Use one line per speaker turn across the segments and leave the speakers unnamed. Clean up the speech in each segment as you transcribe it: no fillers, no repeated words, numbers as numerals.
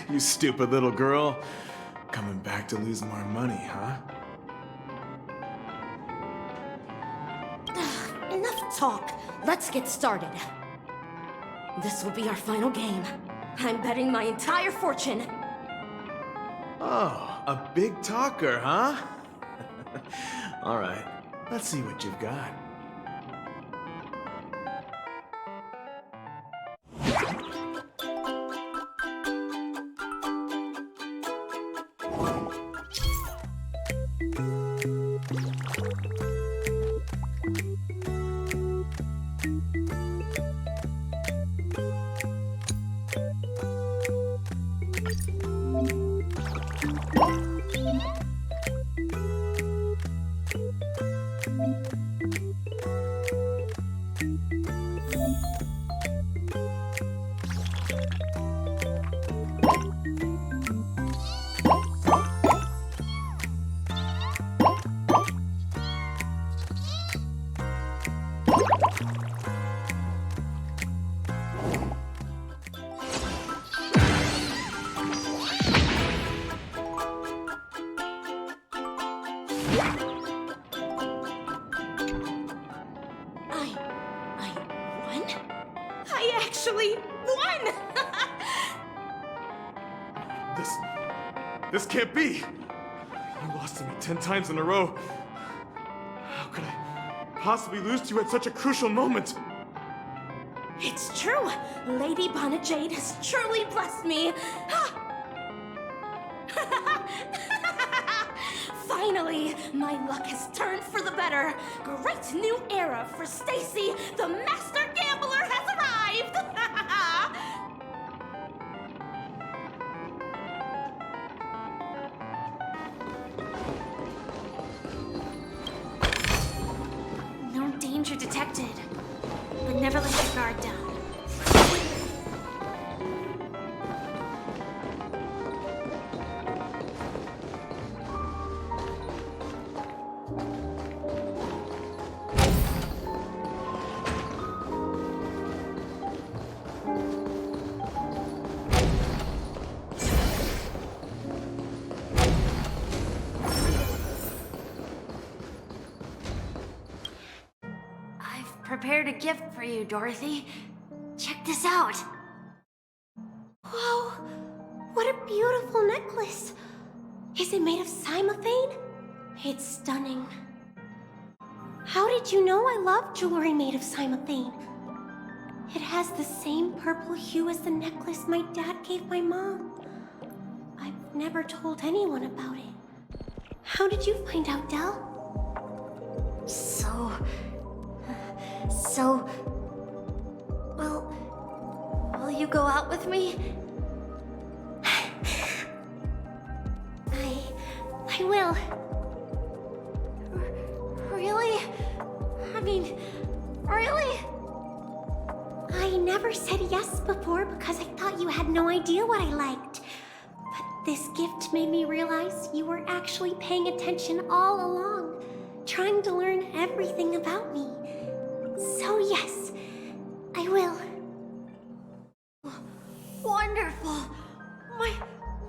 You stupid little girl. Coming back to lose more money, huh?
Enough talk. Let's get started. This will be our final game. I'm betting my entire fortune.
Oh, a big talker, huh? All right, let's see what you've got.
I actually won!
This can't be! You lost to me 10 times in a row. How could I possibly lose to you at such a crucial moment?
It's true! Lady Bonajade has truly blessed me! Finally, my luck has turned for the better. Great new era for Stacy. The master gambler has arrived.
No danger detected, but never let your guard down. Prepared a gift for you, Dorothy. Check this out.
Whoa! What a beautiful necklace! Is it made of cymophane? It's stunning. How did you know I love jewelry made of cymophane? It has the same purple hue as the necklace my dad gave my mom. I've never told anyone about it. How did you find out, Del?
Will you go out with me?
I will.
Really? I mean, really?
I never said yes before because I thought you had no idea what I liked. But this gift made me realize you were actually paying attention all along, trying to learn everything about me. So yes, I will.
Wonderful!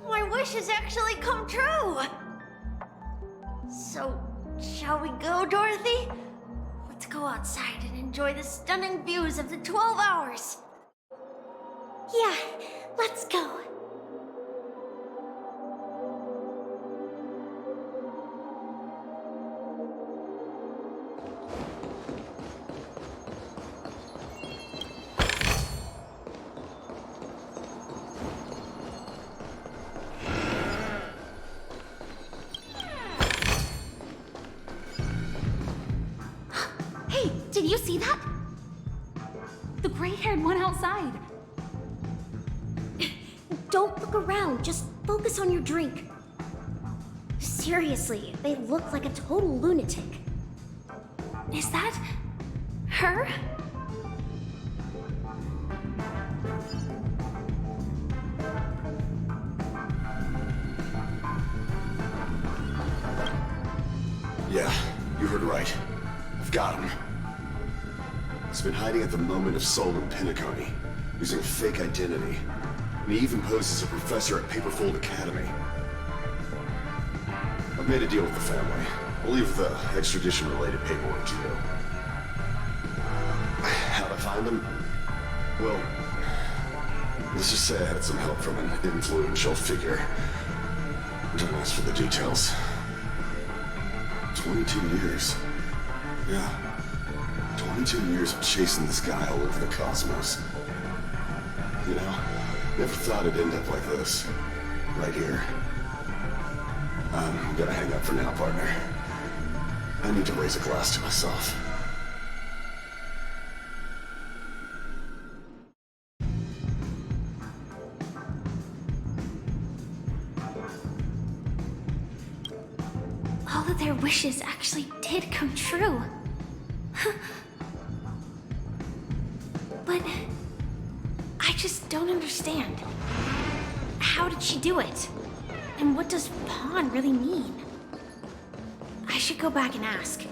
My wish has actually come true! So, shall we go, Dorothy? Let's go outside and enjoy the stunning views of the 12 hours!
Yeah, let's go.
Did you see that? The gray-haired one outside.
Don't look around, just focus on your drink. Seriously, they look like a total lunatic.
Is that her?
Yeah, you heard right. I've got him. He's been hiding at the moment of Soul in Pinnaconny, using a fake identity. And he even poses as a professor at Paperfold Academy. I've made a deal with the family. I'll leave the extradition-related paperwork to you. How'd I find him? Well, let's just say I had some help from an influential figure. Don't ask for the details. 22 years. Yeah. 22 years of chasing this guy all over the cosmos. You know, never thought it'd end up like this. Right here. I'm gonna hang up for now, partner. I need to raise a glass to myself.
All of their wishes actually did come true. But I just don't understand. How did she do it? And what does pawn really mean? I should go back and ask.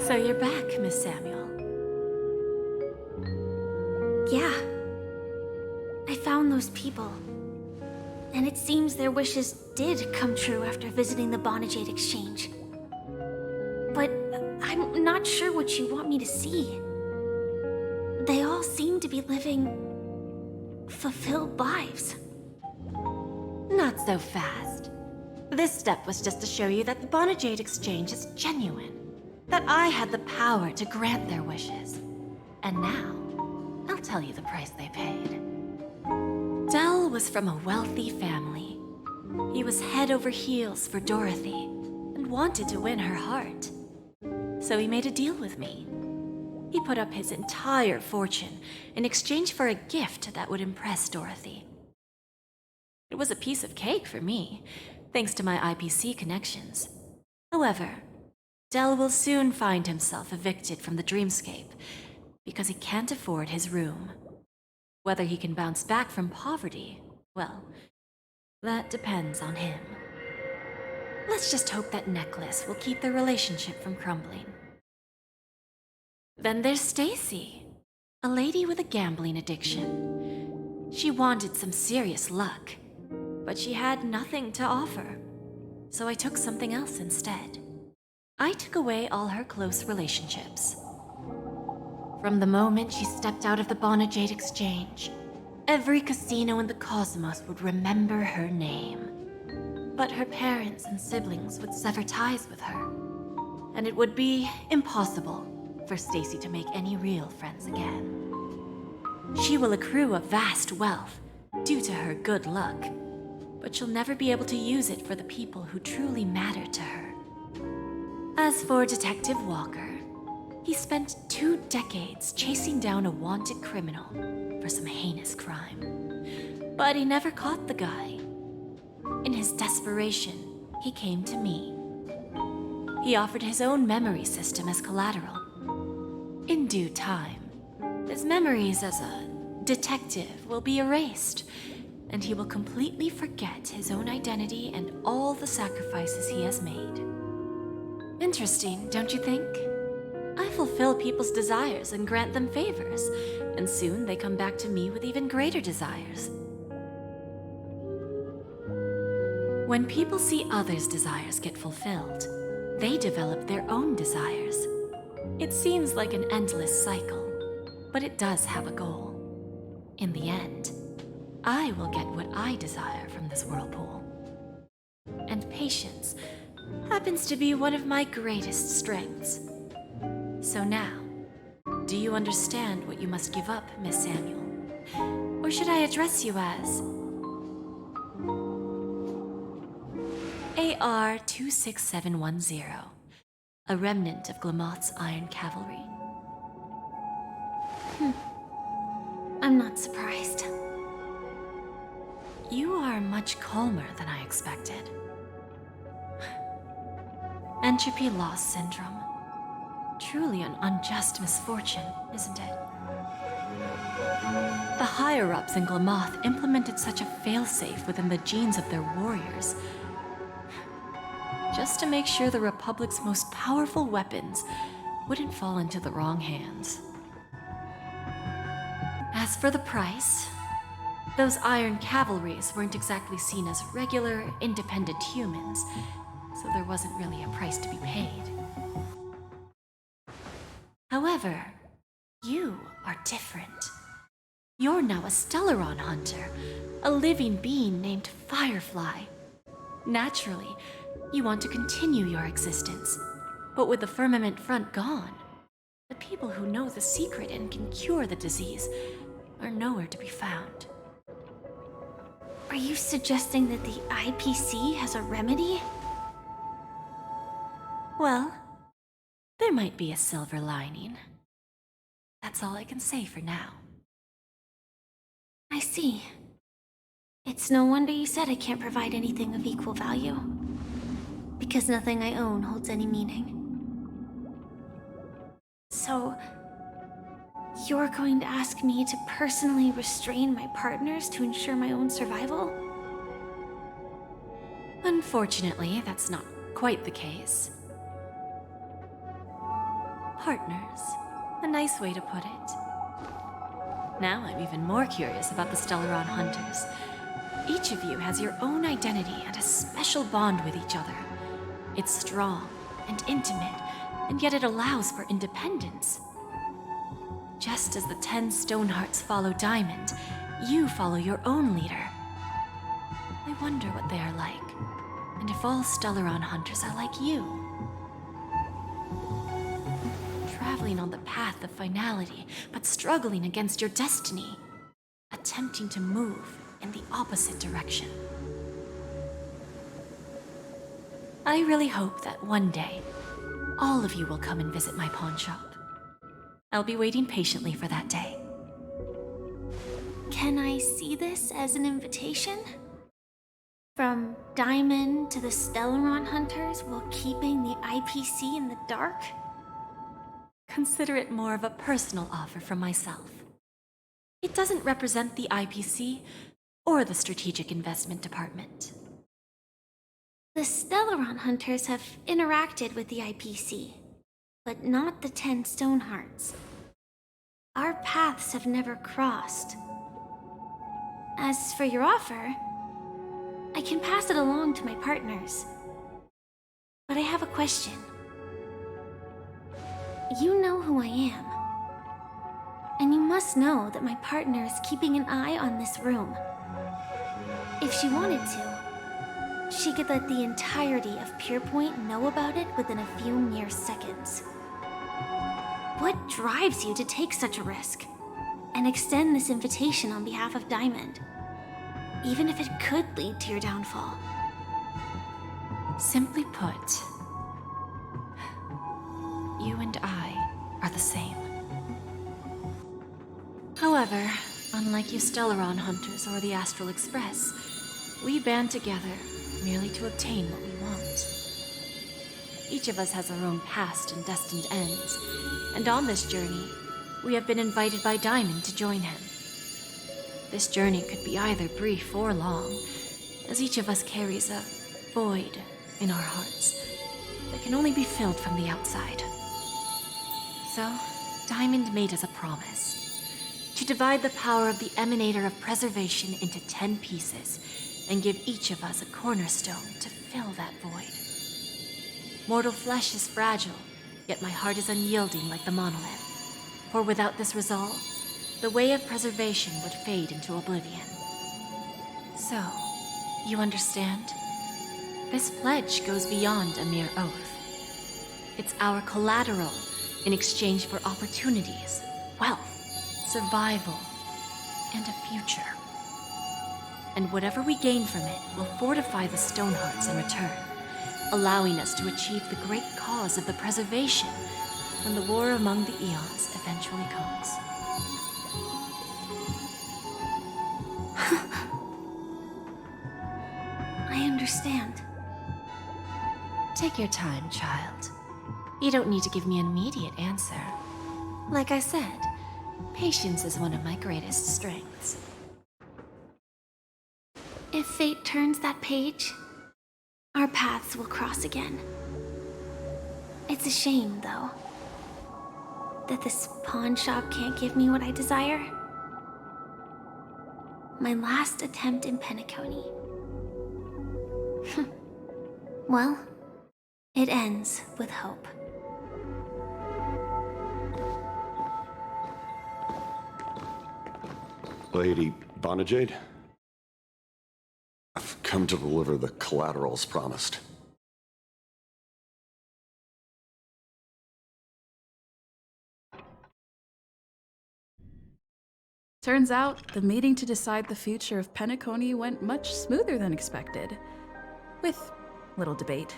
So you're back, Miss Samuel.
Yeah. I found those people. And it seems their wishes did come true after visiting the Bonajade Exchange. But I'm not sure what you want me to see. They all seem to be living fulfilled lives.
Not so fast. This step was just to show you that the Bonajade Exchange is genuine. That I had the power to grant their wishes. And now, I'll tell you the price they paid. Dell was from a wealthy family. He was head over heels for Dorothy and wanted to win her heart. So he made a deal with me. He put up his entire fortune in exchange for a gift that would impress Dorothy. It was a piece of cake for me, thanks to my IPC connections. However, Dell will soon find himself evicted from the dreamscape because he can't afford his room. Whether he can bounce back from poverty, well, that depends on him. Let's just hope that necklace will keep their relationship from crumbling. Then there's Stacy, a lady with a gambling addiction. She wanted some serious luck, but she had nothing to offer, so I took something else instead. I took away all her close relationships. From the moment she stepped out of the Bonajade Exchange, every casino in the cosmos would remember her name. But her parents and siblings would sever ties with her, and it would be impossible for Stacy to make any real friends again. She will accrue a vast wealth due to her good luck, but she'll never be able to use it for the people who truly matter to her. As for Detective Walker, he spent 2 decades chasing down a wanted criminal for some heinous crime. But he never caught the guy. In his desperation, he came to me. He offered his own memory system as collateral. In due time, his memories as a detective will be erased, and he will completely forget his own identity and all the sacrifices he has made. Interesting, don't you think? I fulfill people's desires and grant them favors, and soon they come back to me with even greater desires. When people see others' desires get fulfilled, they develop their own desires. It seems like an endless cycle, but it does have a goal. In the end, I will get what I desire from this whirlpool. And patience happens to be one of my greatest strengths. So now, do you understand what you must give up, Miss Samuel? Or should I address you as AR-26710, a remnant of Glamoth's Iron Cavalry?
I'm not surprised.
You are much calmer than I expected. Entropy loss syndrome. truly an unjust misfortune, isn't it? The higher-ups in Glamoth implemented such a failsafe within the genes of their warriors, just to make sure the Republic's most powerful weapons wouldn't fall into the wrong hands. As for the price, those Iron Cavalries weren't exactly seen as regular, independent humans, so there wasn't really a price to be paid. However, you are different. You're now a Stellaron hunter, a living being named Firefly. Naturally, you want to continue your existence, but with the firmament front gone, the people who know the secret and can cure the disease are nowhere to be found.
Are you suggesting that the IPC has a remedy?
Well, there might be a silver lining. That's all I can say for now.
I see. It's no wonder you said I can't provide anything of equal value. Because nothing I own holds any meaning. So, you're going to ask me to personally restrain my partners to ensure my own survival?
Unfortunately, that's not quite the case. Partners. A nice way to put it. Now I'm even more curious about the Stellaron Hunters. Each of you has your own identity and a special bond with each other. It's strong and intimate, and yet it allows for independence. Just as the 10 Stonehearts follow Diamond, you follow your own leader. I wonder what they are like, and if all Stellaron Hunters are like you. Traveling on the path of finality, but struggling against your destiny. Attempting to move in the opposite direction. I really hope that one day, all of you will come and visit my pawn shop. I'll be waiting patiently for that day.
Can I see this as an invitation? From Diamond to the Stellaron Hunters while keeping the IPC in the dark?
Consider it more of a personal offer from myself. It doesn't represent the IPC or the Strategic Investment Department.
The Stellaron Hunters have interacted with the IPC, but not the 10 Stonehearts. Our paths have never crossed. As for your offer, I can pass it along to my partners. But I have a question. You know who I am. And you must know that my partner is keeping an eye on this room. If she wanted to, she could let the entirety of Pierpoint know about it within a few mere seconds. What drives you to take such a risk and extend this invitation on behalf of Diamond, even if it could lead to your downfall?
Simply put, you and I are the same. However, unlike you Stellaron Hunters or the Astral Express, we band together merely to obtain what we want. Each of us has our own past and destined ends, and on this journey, we have been invited by Diamond to join him. This journey could be either brief or long, as each of us carries a void in our hearts that can only be filled from the outside. So, Diamond made us a promise to divide the power of the Emanator of Preservation into 10 pieces and give each of us a cornerstone to fill that void. Mortal flesh is fragile, yet my heart is unyielding like the monolith. For without this resolve, the way of preservation would fade into oblivion. So, you understand? This pledge goes beyond a mere oath. It's our collateral in exchange for opportunities, wealth, survival, and a future. And whatever we gain from it will fortify the Stonehearts in return, allowing us to achieve the great cause of the preservation when the war among the eons eventually comes.
I understand.
Take your time, child. You don't need to give me an immediate answer. Like I said, patience is one of my greatest strengths.
If fate turns that page, our paths will cross again. It's a shame, though, that this pawn shop can't give me what I desire. My last attempt in Penacony. Well, it ends with hope.
Lady Bonajade? I've come to deliver the collaterals promised.
Turns out, the meeting to decide the future of Penacony went much smoother than expected. With little debate.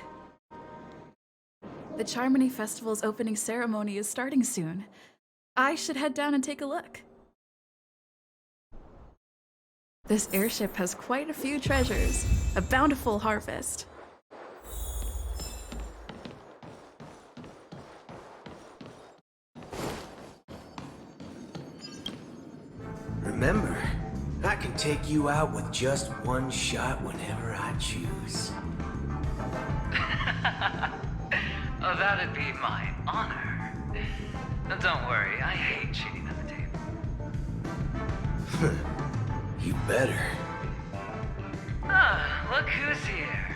The Charmony Festival's opening ceremony is starting soon. I should head down and take a look. This airship has quite a few treasures. A bountiful harvest.
Remember, I can take you out with just one shot whenever I choose.
Oh, that'd be my honor. Don't worry, I hate cheating at the table.
You better.
Ah, look who's here.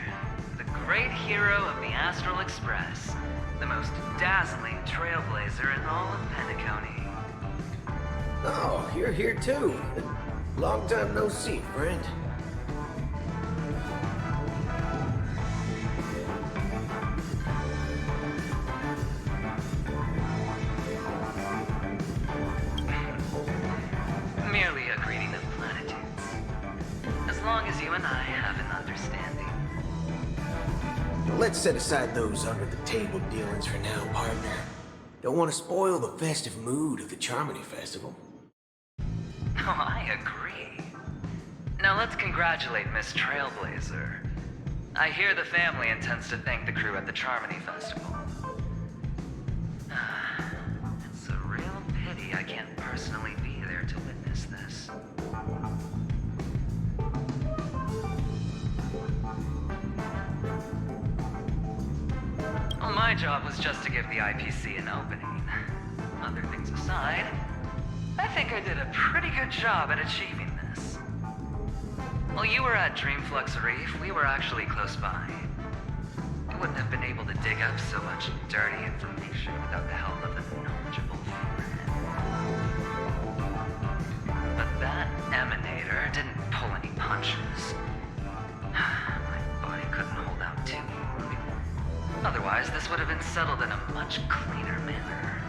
The great hero of the Astral Express. The most dazzling trailblazer in all of Penacony.
Oh, you're here too. Long time no see, friend.
Merely a greeting of platitudes. As long as you and I have an understanding.
Let's set aside those under-the-table dealings for now, partner. Don't want to spoil the festive mood of the Charmony Festival.
Oh, I agree. Now let's congratulate Miss Trailblazer. I hear the family intends to thank the crew at the Charmony Festival. It's a real pity I can't personally be there to witness this. Well, my job was just to give the IPC an opening. Other things aside, I think I did a pretty good job at achieving this. While you were at Dreamflux Reef, we were actually close by. I wouldn't have been able to dig up so much dirty information without the help of a knowledgeable friend. But that emanator didn't pull any punches. My body couldn't hold out too long. Otherwise, this would have been settled in a much cleaner manner.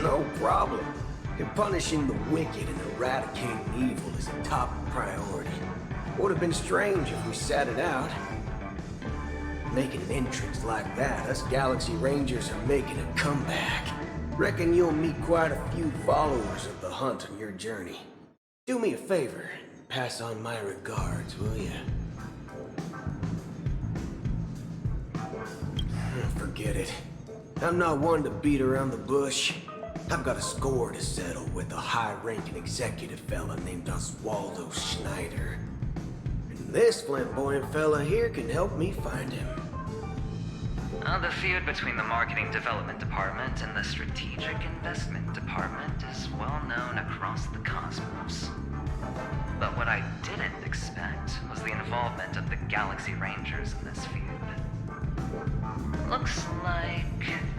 No problem. Punishing the wicked and eradicating evil is a top priority. Would have been strange if we sat it out. Making an entrance like that, us Galaxy Rangers are making a comeback. Reckon you'll meet quite a few followers of the hunt on your journey. Do me a favor, pass on my regards, will ya? Forget it. I'm not one to beat around the bush. I've got a score to settle with a high-ranking executive fella named Oswaldo Schneider. And this flamboyant fella here can help me find him.
The feud between the Marketing Development Department and the Strategic Investment Department is well known across the cosmos. But what I didn't expect was the involvement of the Galaxy Rangers in this feud. Looks like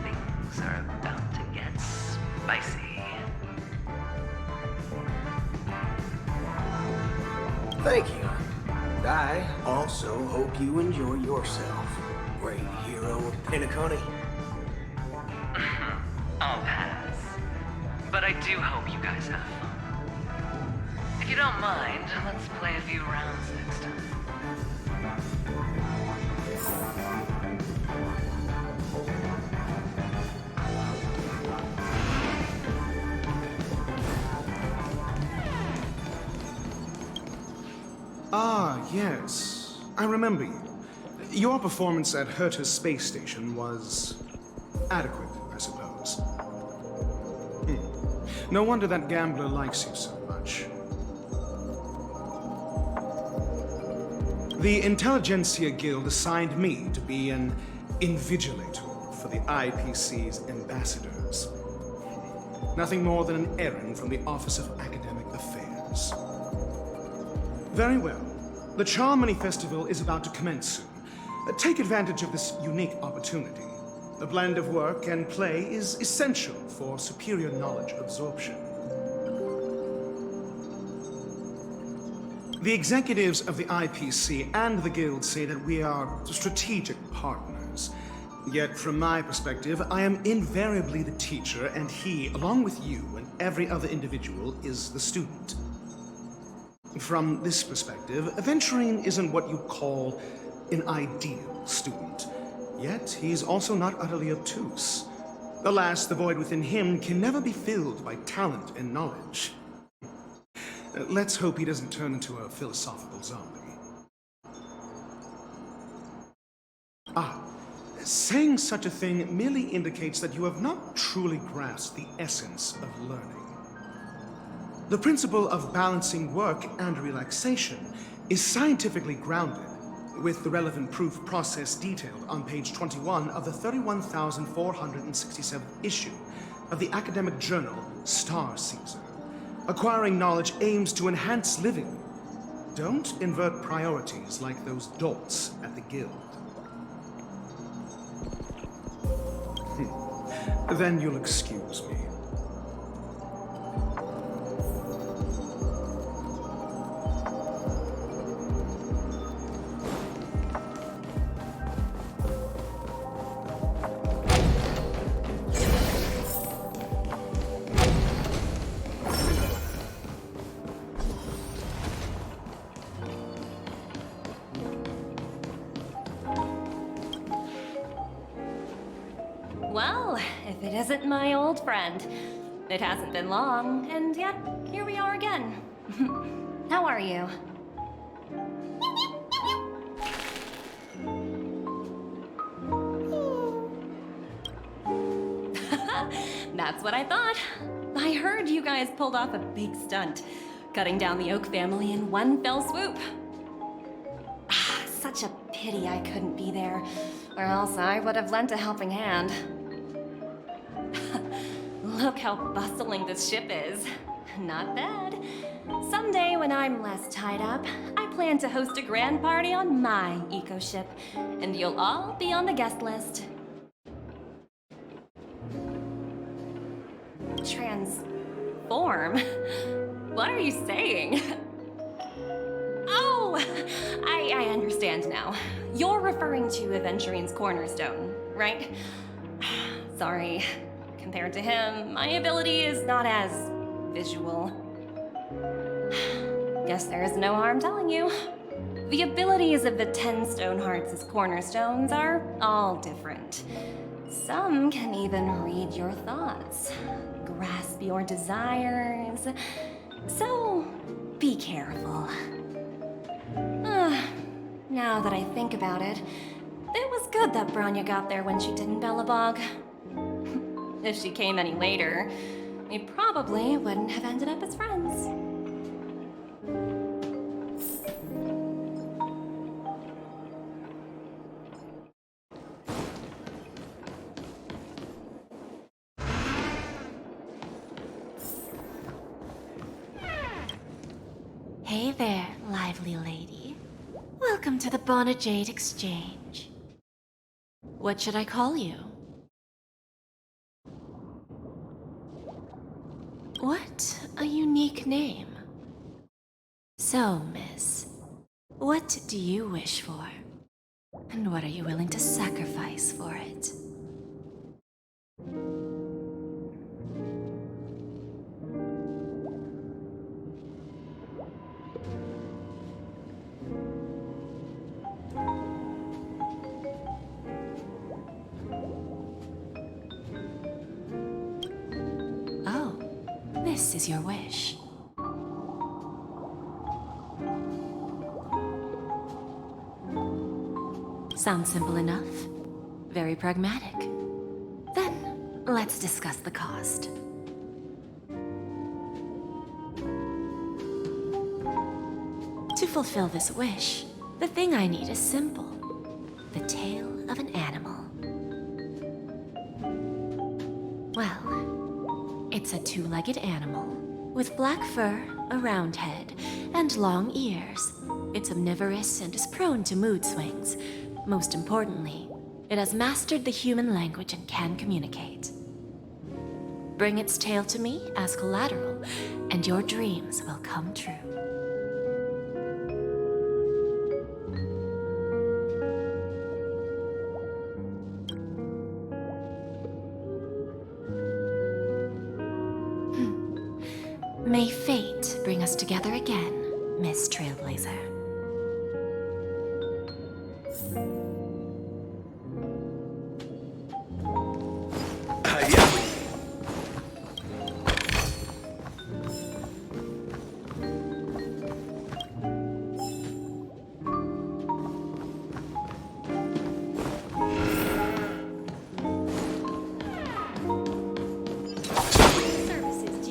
things are about to get spicy.
Thank you. And I also hope you enjoy yourself, great hero of Penacony.
I'll pass. But I do hope you guys have fun. If you don't mind, let's play a few rounds next time.
Ah, yes. I remember you. Your performance at Herta's space station was adequate, I suppose. No wonder that gambler likes you so much. The Intelligentsia Guild assigned me to be an invigilator for the IPC's ambassadors. Nothing more than an errand from the Office of Academic Affairs. Very well. The Charmony Festival is about to commence soon. Take advantage of this unique opportunity. A blend of work and play is essential for superior knowledge absorption. The executives of the IPC and the Guild say that we are strategic partners. Yet, from my perspective, I am invariably the teacher, and he, along with you and every other individual, is the student. From this perspective, Aventurine isn't what you'd call an ideal student. Yet, he's also not utterly obtuse. Alas, the void within him can never be filled by talent and knowledge. Let's hope he doesn't turn into a philosophical zombie. Saying such a thing merely indicates that you have not truly grasped the essence of learning. The principle of balancing work and relaxation is scientifically grounded, with the relevant proof process detailed on page 21 of the 31,467th issue of the academic journal Star Caesar. Acquiring knowledge aims to enhance living. Don't invert priorities like those dolts at the Guild. Then you'll excuse me.
Well, if it isn't my old friend. It hasn't been long, and yet, here we are again. How are you? That's what I thought. I heard you guys pulled off a big stunt, cutting down the Oak family in one fell swoop. Such a pity I couldn't be there, or else I would have lent a helping hand. Look how bustling this ship is. Not bad. Someday when I'm less tied up, I plan to host a grand party on my eco-ship, and you'll all be on the guest list. Transform? What are you saying? Oh, I understand now. You're referring to Aventurine's cornerstone, right? Sorry. Compared to him, my ability is not as visual. Guess there is no harm telling you. The abilities of the 10 Stonehearts' cornerstones are all different. Some can even read your thoughts, grasp your desires. So, be careful. Now that I think about it, it was good that Branya got there when she did in Bellabog. If she came any later, we probably wouldn't have ended up as friends.
Hey there, lively lady. Welcome to the Bonajade Exchange. What should I call you? What a unique name. So, miss, what do you wish for? And what are you willing to sacrifice for it? This is your wish. Sounds simple enough. Very pragmatic. Then, let's discuss the cost. To fulfill this wish, the thing I need is simple. The tail of an animal. Well, it's a two-legged animal with black fur, a round head, and long ears. It's omnivorous and is prone to mood swings. Most importantly, it has mastered the human language and can communicate. Bring its tail to me as collateral, and your dreams will come true. May fate bring us together again, Miss Trailblazer.
Services do you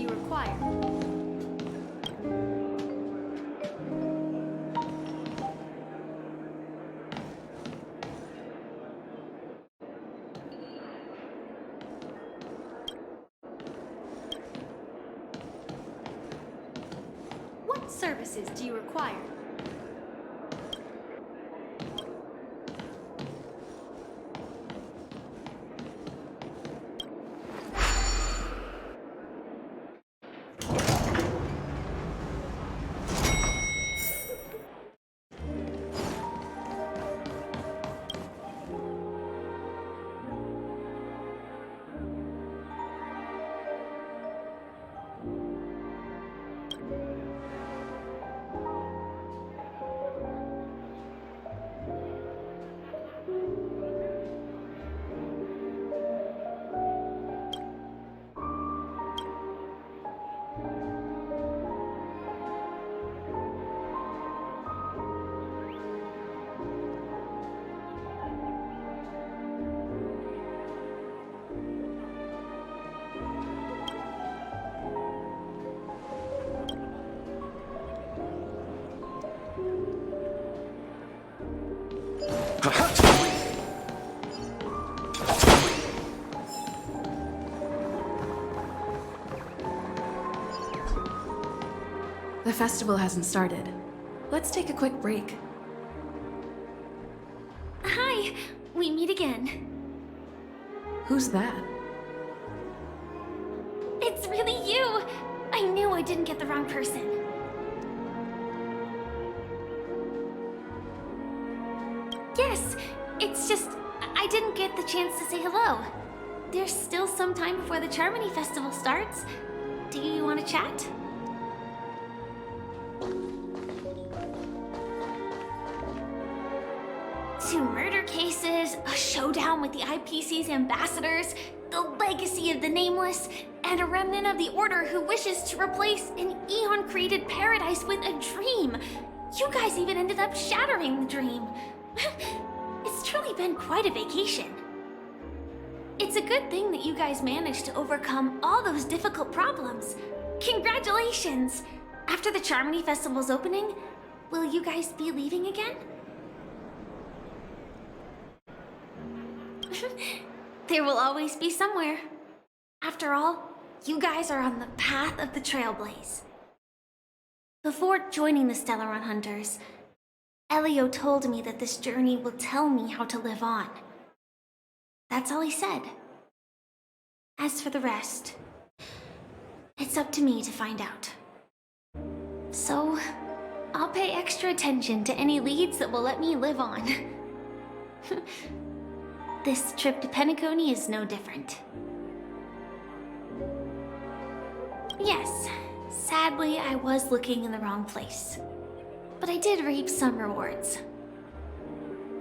require? What services do you require?
The festival hasn't started. Let's take a quick break.
Hi, we meet again.
Who's that?
It's really you! I knew I didn't get the wrong person. Yes, it's just I didn't get the chance to say hello. There's still some time before the Charmony Festival starts. Do you want to chat? Two murder cases, a showdown with the IPC's ambassadors, the legacy of the Nameless, and a remnant of the Order who wishes to replace an Eon-created paradise with a dream. You guys even ended up shattering the dream. It's truly been quite a vacation. It's a good thing that you guys managed to overcome all those difficult problems. Congratulations! After the Charmony Festival's opening, will you guys be leaving again? There will always be somewhere. After all, you guys are on the path of the Trailblaze. Before joining the Stellaron Hunters, Elio told me that this journey will tell me how to live on. That's all he said. As for the rest, it's up to me to find out. So, I'll pay extra attention to any leads that will let me live on. This trip to Penacony is no different. Yes, sadly I was looking in the wrong place. But I did reap some rewards.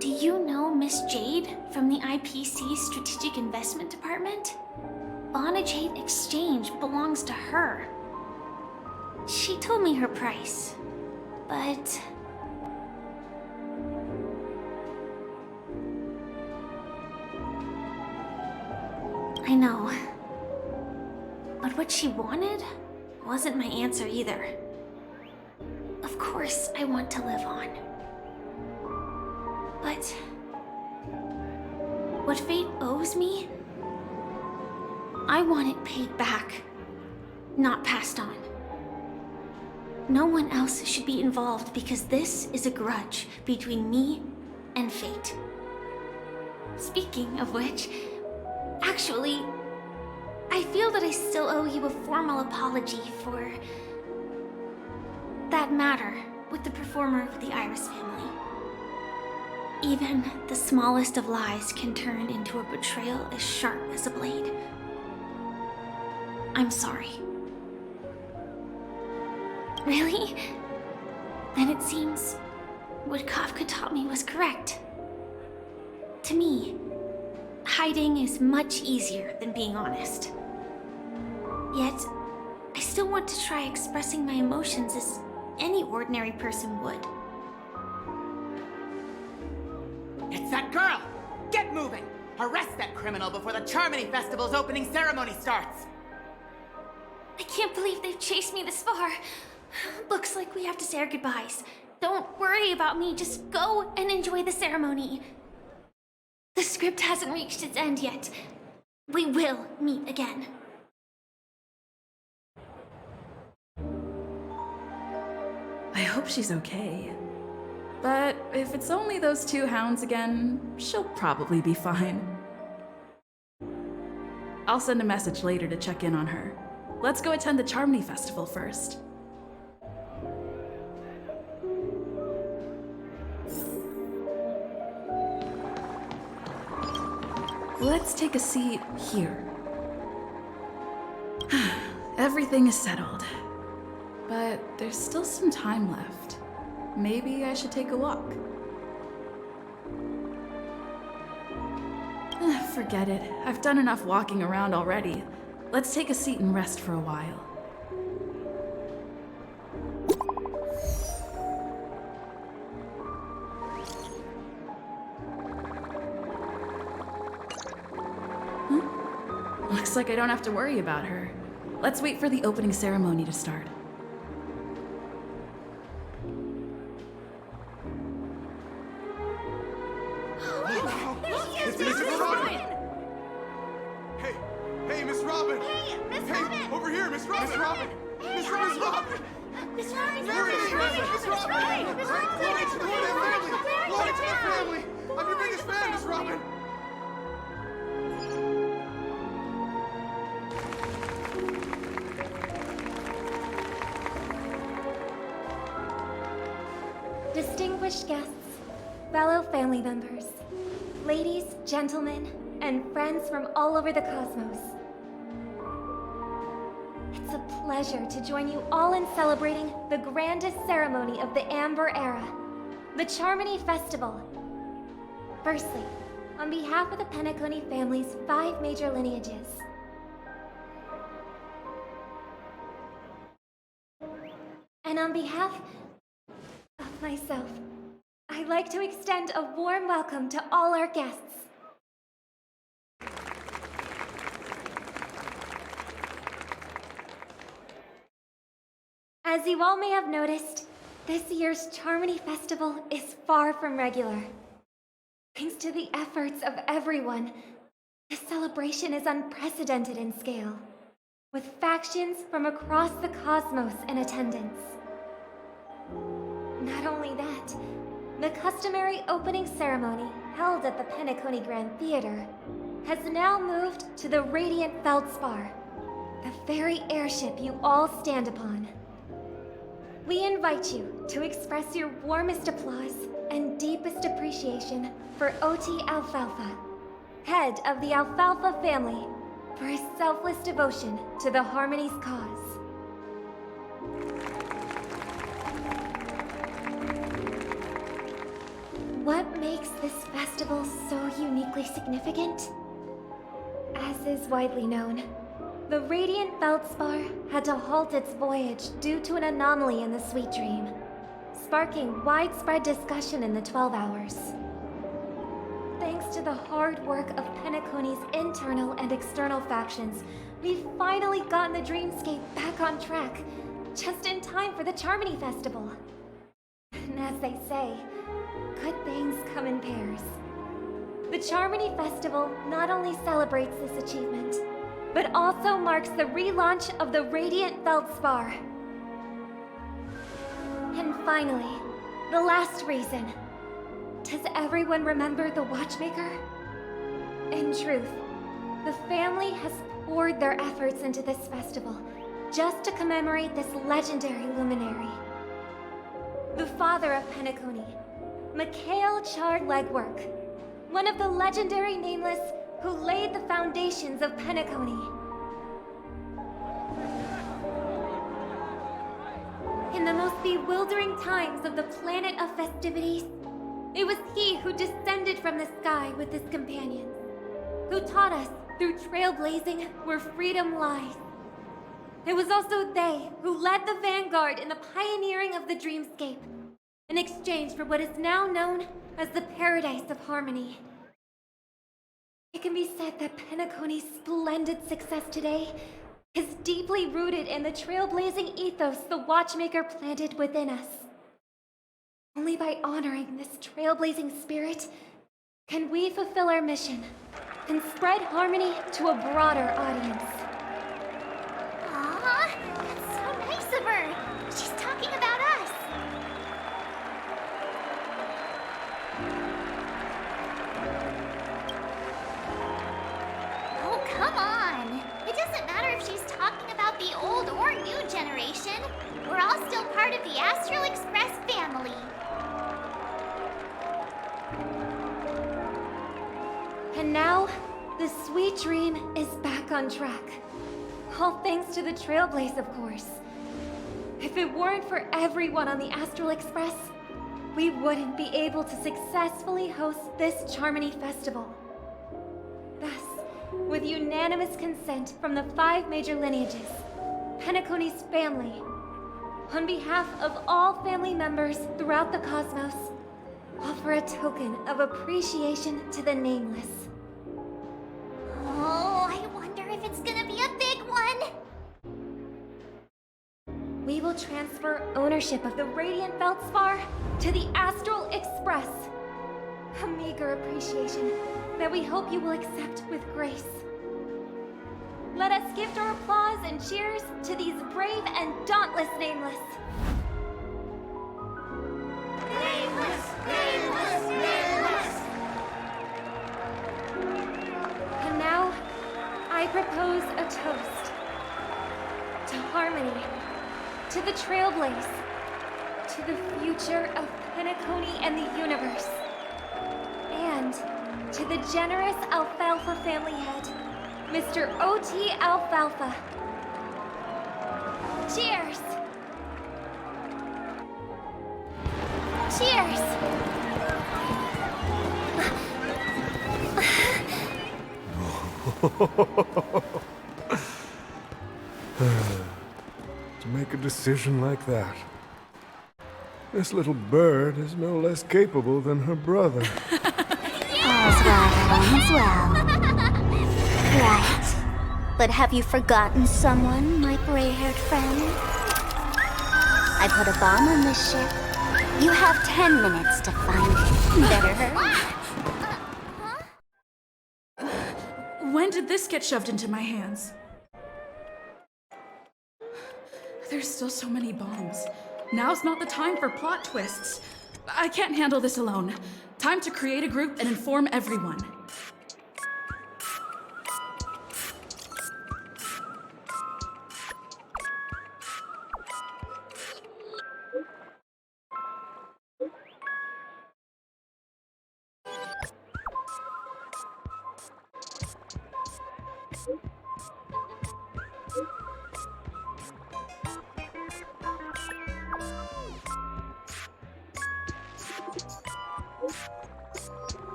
Do you know Miss Jade from the IPC Strategic Investment Department? Bonajade Exchange belongs to her. She told me her price, but... I know. But what she wanted wasn't my answer either. Of course, I want to live on. But what fate owes me, I want it paid back, not passed on. No one else should be involved because this is a grudge between me and fate. Speaking of which, actually, I feel that I still owe you a formal apology for that matter with the performer of the Iris family. Even the smallest of lies can turn into a betrayal as sharp as a blade. I'm sorry. Really? Then it seems what Kafka taught me was correct. To me, hiding is much easier than being honest. Yet, I still want to try expressing my emotions as any ordinary person would.
It's that girl! Get moving! Arrest that criminal before the Charmony Festival's opening ceremony starts!
I can't believe they've chased me this far. Looks like we have to say our goodbyes. Don't worry about me, just go and enjoy the ceremony. The script hasn't reached its end yet. We will meet again.
I hope she's okay. But if it's only those two hounds again, she'll probably be fine. I'll send a message later to check in on her. Let's go attend the Charmony Festival first. Let's take a seat here. Everything is settled. But there's still some time left. Maybe I should take a walk. Forget it. I've done enough walking around already. Let's take a seat and rest for a while. Looks like I don't have to worry about her. Let's wait for the opening ceremony to start.
It's Miss Robin! Hey, Miss Robin!
Hey, Miss Robin!
Hey, over here, Miss Robin! Miss Robin! Miss Robin!
Miss Robin!
Miss Robin! Miss Robin! Glory to the family! Glory to the family! I'm your biggest fan, Miss Robin!
Distinguished guests, fellow family members, ladies, gentlemen, and friends from all over the cosmos. It's a pleasure to join you all in celebrating the grandest ceremony of the Amber Era, the Charmony Festival. Firstly, on behalf of the Penacony family's 5 major lineages, and on behalf of myself, I'd like to extend a warm welcome to all our guests. As you all may have noticed, this year's Charmony Festival is far from regular. Thanks to the efforts of everyone, this celebration is unprecedented in scale, with factions from across the cosmos in attendance. Not only that, the customary opening ceremony held at the Penacony Grand Theater has now moved to the Radiant Feldspar, the very airship you all stand upon. We invite you to express your warmest applause and deepest appreciation for OT Alfalfa, head of the Alfalfa family, for his selfless devotion to the Harmony's cause. What makes this festival so uniquely significant? As is widely known, the Radiant Feldspar had to halt its voyage due to an anomaly in the Sweet Dream, sparking widespread discussion in the 12 Hours.
Thanks to the hard work of Penacony's internal and external factions, we've finally gotten the dreamscape back on track, just in time for the Charmony Festival. And as they say, good things come in pairs. The Charmony Festival not only celebrates this achievement, but also marks the relaunch of the Radiant Feldspar. And finally, the last reason. Does everyone remember the Watchmaker? In truth, the family has poured their efforts into this festival just to commemorate this legendary luminary. The father of Penacony, Mikhail Chard Legwork, one of the legendary Nameless who laid the foundations of Penacony. In the most bewildering times of the planet of festivities, it was he who descended from the sky with his companions, who taught us through trailblazing where freedom lies. It was also they who led the vanguard in the pioneering of the dreamscape, in exchange for what is now known as the Paradise of Harmony. It can be said that Penacony's splendid success today is deeply rooted in the trailblazing ethos the Watchmaker planted within us. Only by honoring this trailblazing spirit can we fulfill our mission and spread harmony to a broader audience.
Aw, that's so nice of her. She's talking about us. Oh, come on. It doesn't matter if she's talking about the old or new generation. We're all still part of the Astral Express family.
And now, the sweet dream is back on track. All thanks to the Trailblaze, of course. If it weren't for everyone on the Astral Express, we wouldn't be able to successfully host this Charmony Festival. Thus, with unanimous consent from the 5 major lineages, Penacony's family, on behalf of all family members throughout the cosmos, offer a token of appreciation to the Nameless.
Oh, I wonder if it's gonna be a big one.
We will transfer ownership of the Radiant Feldspar to the Astral Express. A meager appreciation that we hope you will accept with grace. Let us gift our applause and cheers to these brave and dauntless Nameless.
Nameless, nameless, nameless.
And now, I propose a toast. To harmony, to the Trailblaze, to the future of Penacony and the universe, and to the generous Alfalfa family head, Mr. O.T. Alfalfa. Cheers! Cheers!
To make a decision like that. This little bird is no less capable than her brother.
All's well. Right. But have you forgotten someone, my gray-haired friend? I put a bomb on this ship. You have 10 minutes to find it. Better hurry.
When did this get shoved into my hands? There's still so many bombs. Now's not the time for plot twists. I can't handle this alone. Time to create a group and inform everyone.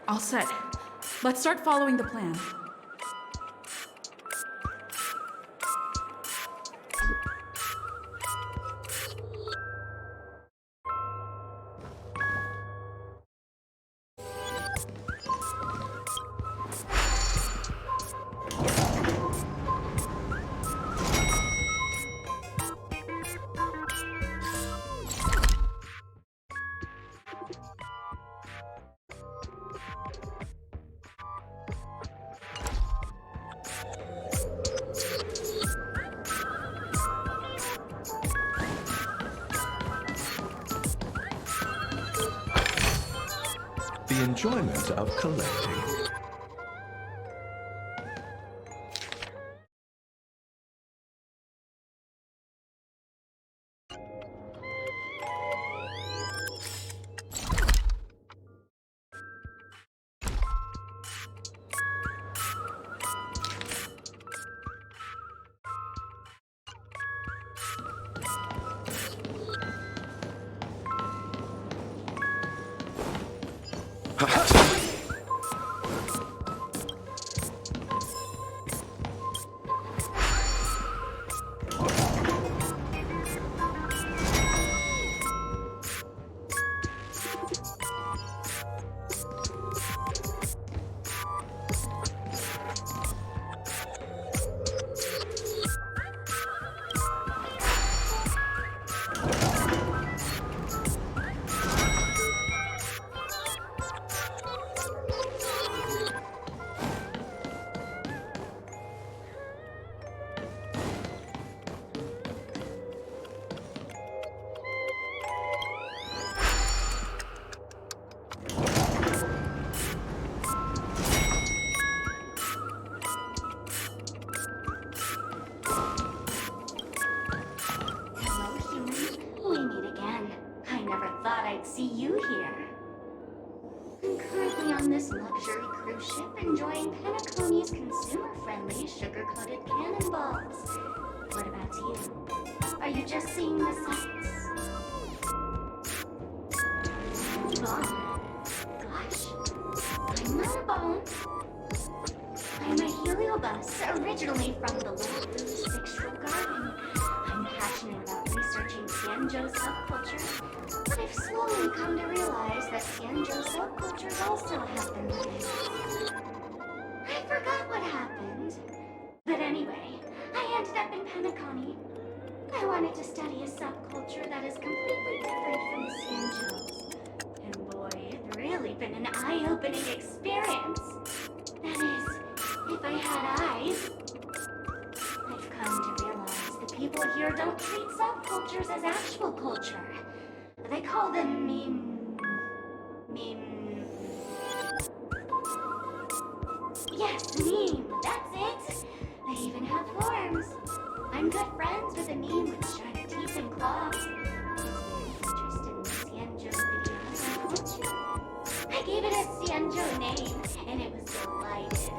All set. Let's start following the plan.
The enjoyment of collecting.
See you here. I'm currently on this luxury cruise ship enjoying Penacony's consumer-friendly sugar-coated cannonballs. What about you? Are you just seeing the sights? Bomb. Gosh. I'm not a bomb. I'm a heliobus, originally from the Little Blue's Sixtral Garden. I'm passionate about researching Tianzhou subculture, but I've slowly come to realize that Tianzhou subcultures also have been living. I forgot what happened. But anyway, I ended up in Penacony. I wanted to study a subculture that is completely different from the Tianzhou's. And boy, it's really been an eye-opening experience. That is, if I had eyes. I've come to realize the people here don't treat subcultures as actual culture. They call them Yes, meme, that's it. They even have forms. I'm good friends with a meme with sharp teeth and claws. He's very interested in the Xianzhou videos and culture. I gave it a Xianzhou name, and it was delighted.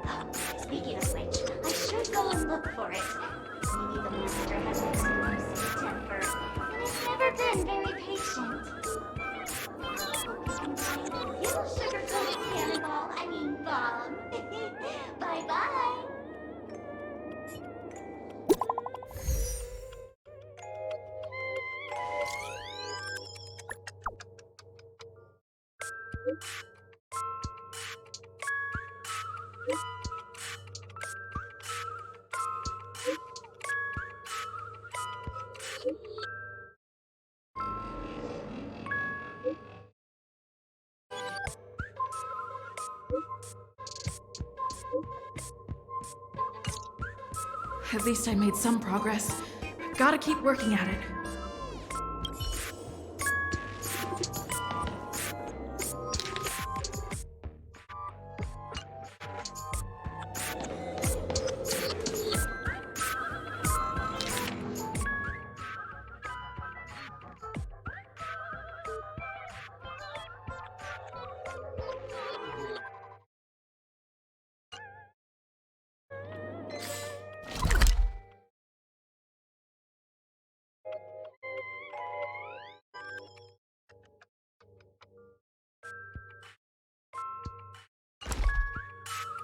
Oh, speaking of which, I should go and look for it. Maybe the monster has an explosive temper, and it's never been very patient. I hope you can find a real sugar-coated cannonball, bomb. Bye-bye.
At least I made some progress. Gotta keep working at it.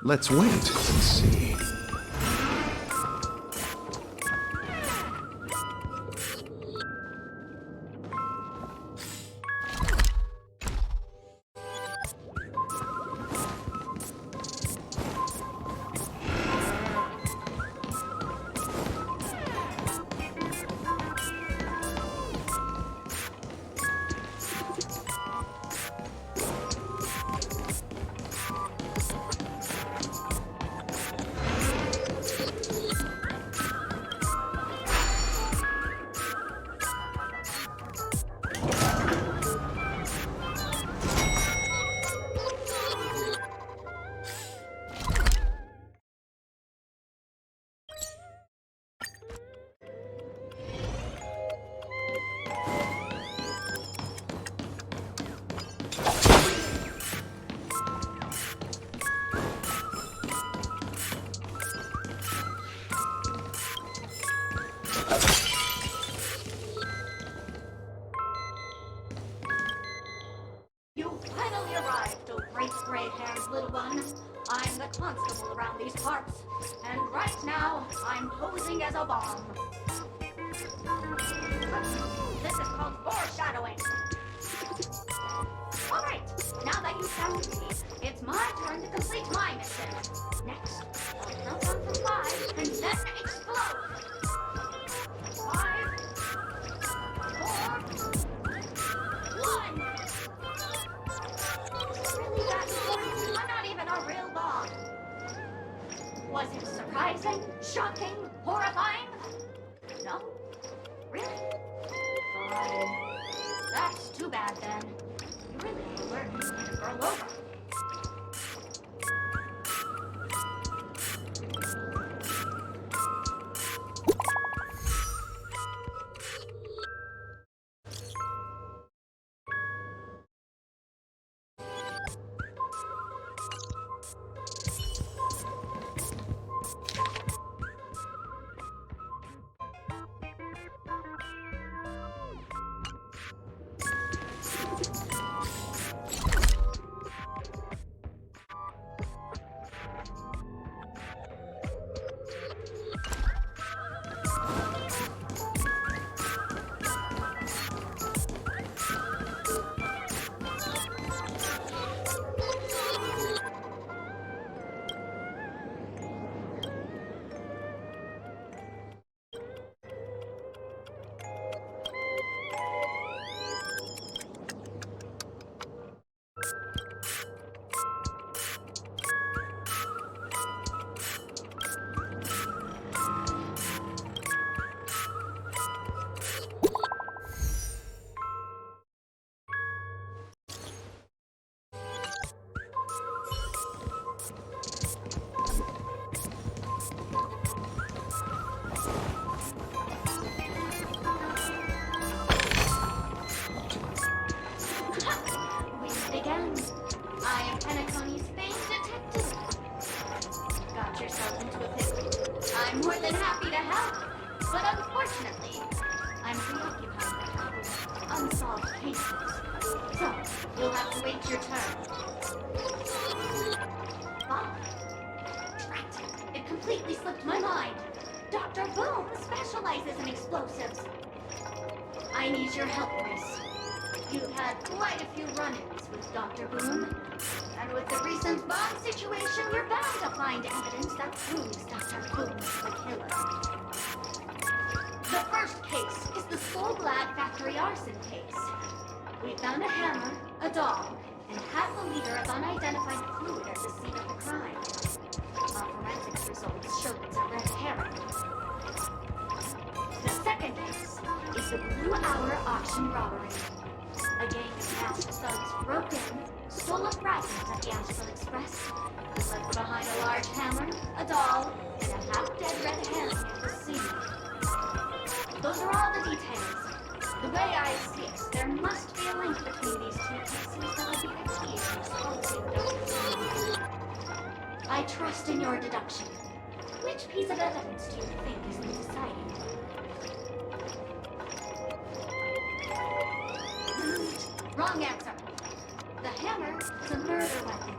Let's wait and see.
little one. I'm the constable around these parts, and right now, I'm posing as a bomb. This is called foreshadowing. Alright, now that you found me, it's my turn to complete my mission. Next, I'll count on from 5 and then explode. 5, 4, 1. Really that important? I'm not even a real bomb. Was it surprising, shocking, horrifying? No? Really? Fine. That's too bad then. You really need to learn to make a girl over. I'm more than happy to help, but unfortunately, I'm preoccupied with unsolved cases. So, you'll have to wait your turn. Oh, drat, it completely slipped my mind. Dr. Boom specializes in explosives. I need your help, Miss. You've had quite a few run-ins with Dr. Boom. And with the recent bomb situation, you're bound to find evidence that proves Dr. Boom is the killer. The first case is the Skullglad factory arson case. We found a hammer, a dog, and half a liter of unidentified fluid at the scene of the crime. Our forensics results showed it's a red herring. the Blue Hour Auction Robbery. A gang of masked thugs broke in, stole a fragment of the Astral Express, and left behind a large hammer, a doll, and a half-dead red herring at the scene. Those are all the details. The way I see it, there must be a link between these two cases that will be the key to solving Dr. Sandman. I trust in your deduction. Which piece of evidence do you think is the deciding? Wrong answer. The hammer is a murder weapon,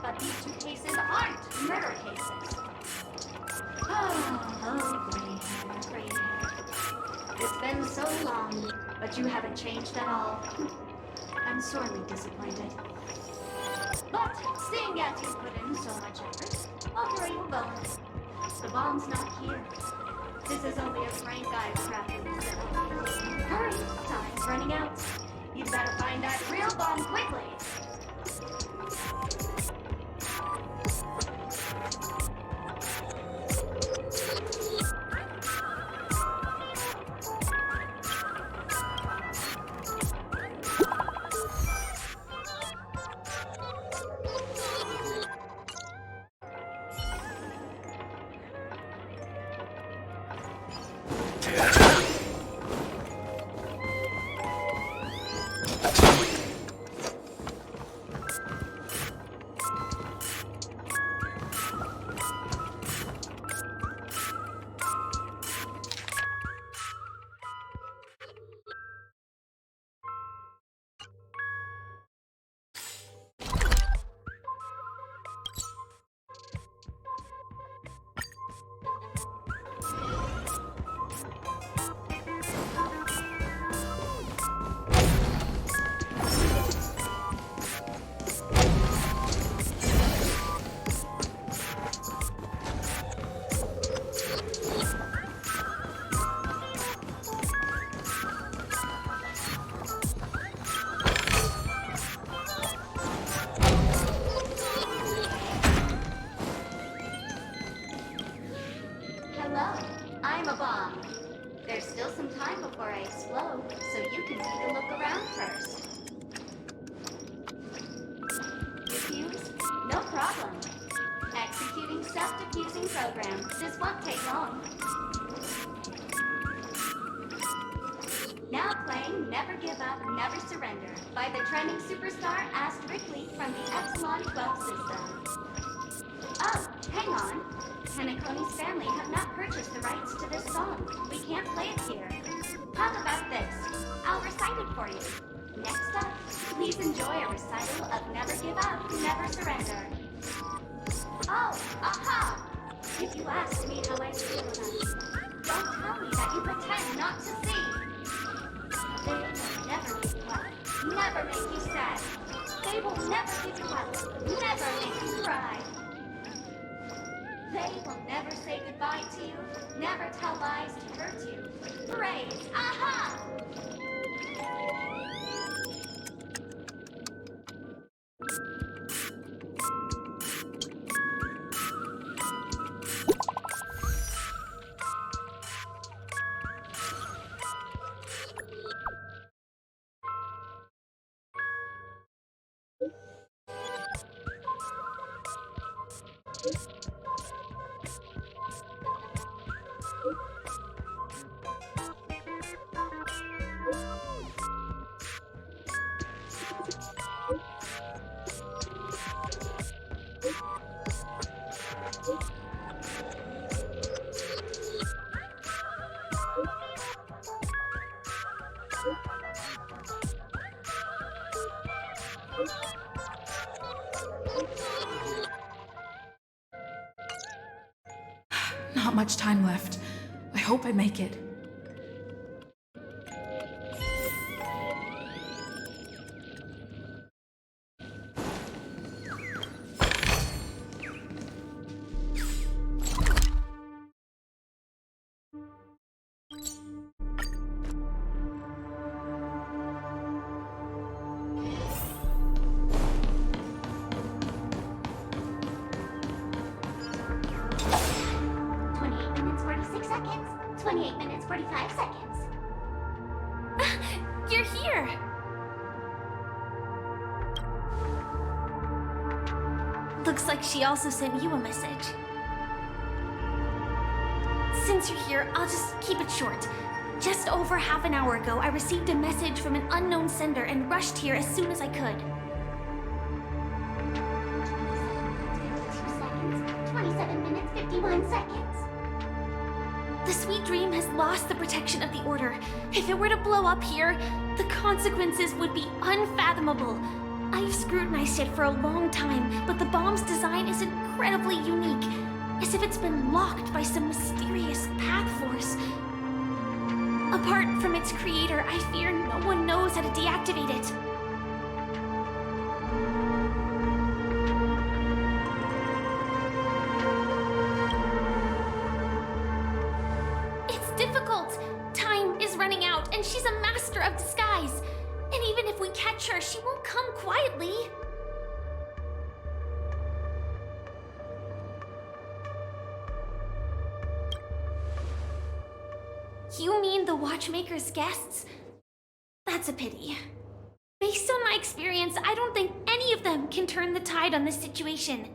but these two cases aren't murder cases. Oh, gray hair. It's been so long, but you haven't changed at all. I'm sorely disappointed. But seeing as you put in so much effort, I'll throw you a bone. The bomb's not here. This is only a prank I've crafted myself. Hurry, time's running out. You'd better find that real bomb quickly. I'm a bomb. There's still some time before I explode, so you can take a look around first. Defuse? No problem. Executing self-defusing program. This won't take long. Now playing Never Give Up, Never Surrender by the trending superstar *Ripley from the Epsilon 12 system. Oh, hang on. Hanakoni's family have not purchased the rights to this song. We can't play it here. How about this? I'll recite it for you. Next up, please enjoy a recital of Never Give Up, Never Surrender. Oh, aha! If you ask me how I feel about it, don't tell me that you pretend not to see. They will never make you up, never make you sad. They will never give you up, never make you cry. They will never say goodbye to you, never tell lies to hurt you. Praise, aha!
Not much time left. I hope I make it.
You're here! Looks like she also sent you a message. Since you're here, I'll just keep it short. Just over half an hour ago, I received a message from an unknown sender and rushed here as soon as I could.
27 minutes, 51 seconds.
The Sweet Dream has lost the protection of the Order. If it were to blow up here, the consequences would be unfathomable. I've scrutinized it for a long time, but the bomb's design is incredibly unique, as if it's been locked by some mysterious path force. Apart from its creator, I fear no one knows how to deactivate it. It's difficult. Time is running out, and she's a master of disguise. And even if we catch her, she won't come quietly. You mean the Watchmaker's guests? That's a pity. Based on my experience, I don't think any of them can turn the tide on this situation.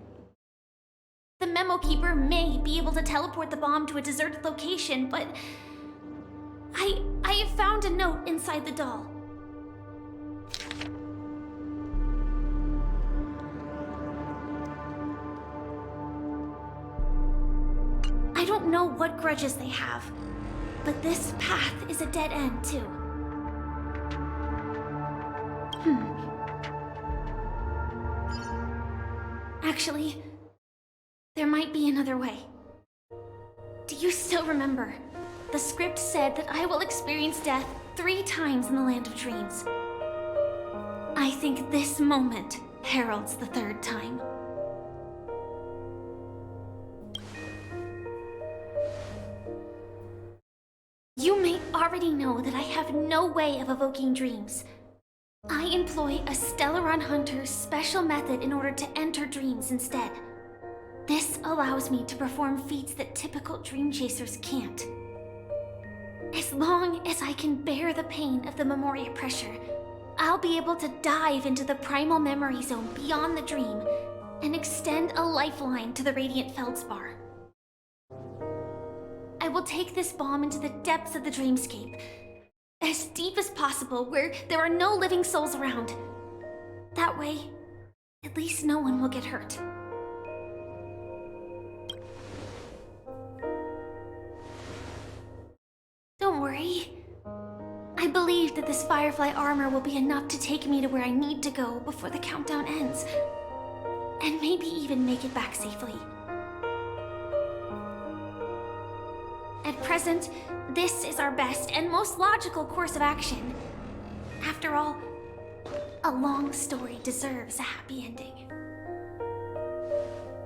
The Memo Keeper may be able to teleport the bomb to a deserted location, but I have found a note inside the doll. I don't know what grudges they have, but this path is a dead end, too. Actually, there might be another way. Do you still remember? The script said that I will experience death 3 times in the Land of Dreams. I think this moment heralds the 3rd time. You may already know that I have no way of evoking dreams. I employ a Stellaron Hunter's special method in order to enter dreams instead. This allows me to perform feats that typical dream chasers can't. As long as I can bear the pain of the Memoria pressure, I'll be able to dive into the primal memory zone beyond the dream and extend a lifeline to the Radiant Feldspar. I will take this bomb into the depths of the dreamscape, as deep as possible where there are no living souls around. That way, at least no one will get hurt. Don't worry. I believe that this Firefly armor will be enough to take me to where I need to go before the countdown ends, and maybe even make it back safely. At present, this is our best and most logical course of action. After all, a long story deserves a happy ending.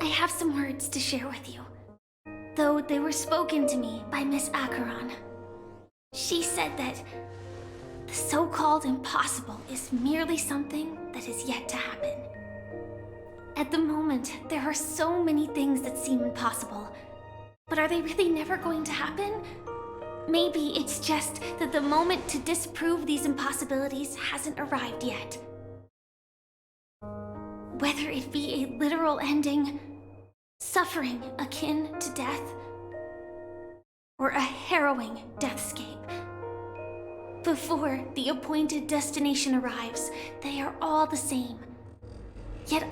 I have some words to share with you, though they were spoken to me by Miss Acheron. She said that the so-called impossible is merely something that is yet to happen. At the moment, there are so many things that seem impossible. But are they really never going to happen? Maybe it's just that the moment to disprove these impossibilities hasn't arrived yet. Whether it be a literal ending, suffering akin to death, or a harrowing deathscape. Before the appointed destination arrives, they are all the same. Yet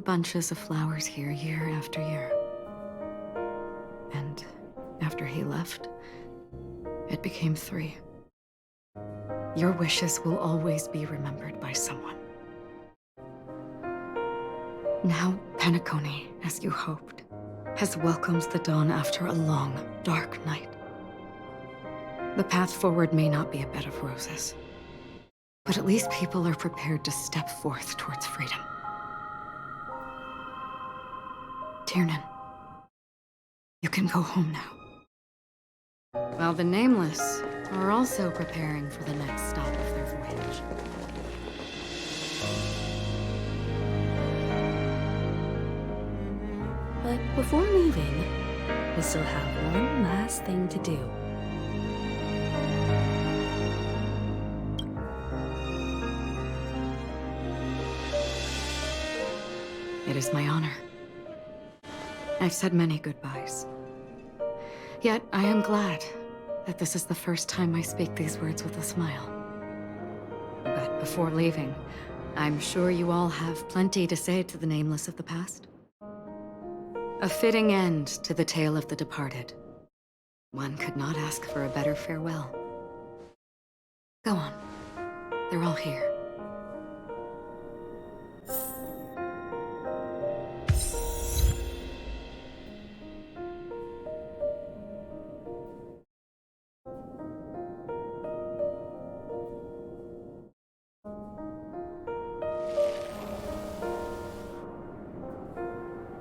bunches of flowers here year after year. And after he left, it became 3. Your wishes will always be remembered by someone. Now, Penacony, as you hoped, has welcomed the dawn after a long, dark night. The path forward may not be a bed of roses, but at least people are prepared to step forth towards freedom. Tiernan, you can go home now. While the Nameless are also preparing for the next stop of their voyage.
But before leaving, we still have one last thing to do.
It is my honor. I've said many goodbyes. Yet I am glad that this is the first time I speak these words with a smile. But before leaving, I'm sure you all have plenty to say to the Nameless of the past. A fitting end to the tale of the departed. One could not ask for a better farewell. Go on. They're all here.